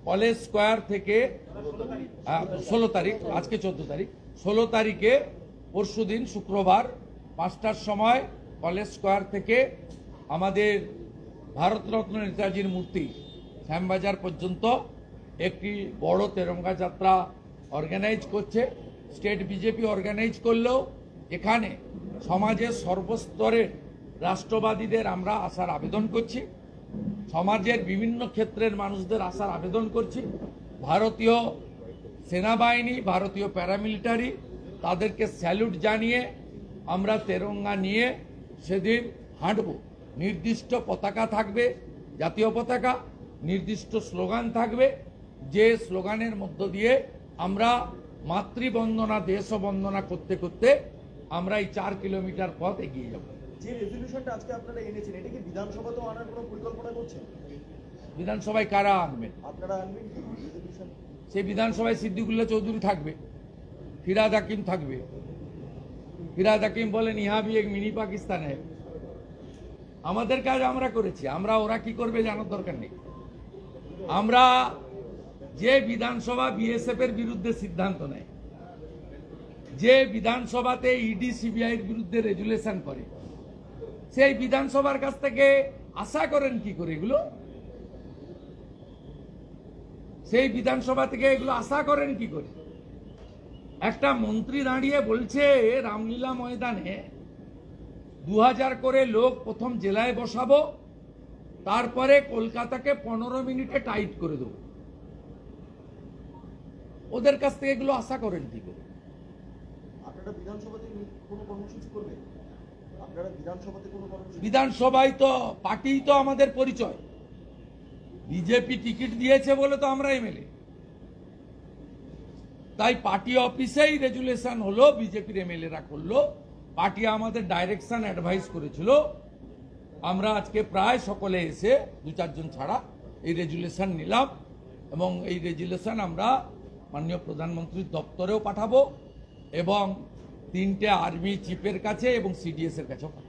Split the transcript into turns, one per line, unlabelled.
College square থেকে 16 তারিখ, আজকে 14 তারিখ, 16 তারিখে পরশুদিন শুক্রবার 5টার সময় কলেজ স্কোয়ার থেকে আমাদের ভারতরত্ন নেতাজির মূর্তি শ্যামবাজার পর্যন্ত একটি বড় তেরঙ্গা যাত্রা অর্গানাইজ করছে। স্টেট বিজেপি অর্গানাইজ করলেও এখানে সমাজের সর্বস্তরের রাষ্ট্রবাদীদের আমরা আসার আবেদন করছি, সমাজের বিভিন্ন ক্ষেত্রের মানুষদের আসার আবেদন করছি। ভারতীয় সেনাবাহিনী, ভারতীয় প্যারামিলিটারি, তাদেরকে স্যালুট জানিয়ে আমরা তেরঙ্গা নিয়ে সেদিন হাঁটব। নির্দিষ্ট পতাকা থাকবে, জাতীয় পতাকা, নির্দিষ্ট স্লোগান থাকবে, যে স্লোগানের মধ্য দিয়ে আমরা মাতৃবন্দনা দেশবন্দনা করতে করতে আমরা এই 4 কিলোমিটার পথ এগিয়ে যাব।
যে রেজলিউশনটা আজকে আপনারা এনেছেন, এটা কি বিধানসভাতেও আনার কোনো পরিকল্পনা করছেন?
বিধানসভায় কারা আনবেন?
আপনারা আনবেন কি রেজলিউশন?
সেই বিধানসভায় সিদ্দিকুল্লাহ চৌধুরী থাকবে, ফিরাদ হাকিম থাকবে। ফিরাদ হাকিম বলেন ইহা ভি এক মিনি পাকিস্তান হ্যায়। আমাদের কাজ আমরা করেছি, আমরা ওরা কি করবে জানার দরকার নেই। আমরা যে বিধানসভা বিএসএফ এর বিরুদ্ধে সিদ্ধান্ত নেয়, যে বিধানসভাতে ইডি সিবিআই এর বিরুদ্ধে রেজুলেশন করে, সেই বিধানসভার কাছ থেকে আশা করেন কি করে এগুলো? সেই বিধানসভা থেকে এগুলো আশা করেন কি করে? একটা মন্ত্রী দাঁড়িয়ে বলছে রামলীলা ময়দানে 2000 করে লোক প্রথম জেলায় বসাবো, তারপরে কলকাতাকে 15 মিনিটে টাইট করে দেবো। ওদের কাছ থেকে এগুলো আশা করেন কি করে?
আপনারা বিধানসভাতে কোনো কর্মসূচি করবেন? আপনারা বিধানসভাতে কোনো কর্মসূচি?
বিধানসভায় তো পার্টি তো আমাদের পরিচয়, বিজেপি টিকিট দিয়েছে বলে তো আমরা এমএলএ, তাই পার্টি অফিসেই রেজুলেশন হলো, বিজেপির এমএলএরা করলো, পার্টি আমাদের ডাইরেকশন অ্যাডভাইস করেছিল। আমরা আজকে প্রায় সকলে এসে 2-4 জন ছাড়া এই রেজুলেশন নিলাম এবং এই রেজুলেশন আমরা মাননীয় প্রধানমন্ত্রীর দপ্তরেও পাঠাবো এবং 3টে আর্মি চিফের কাছে এবং সিডিএস এর কাছেও পাঠাবো।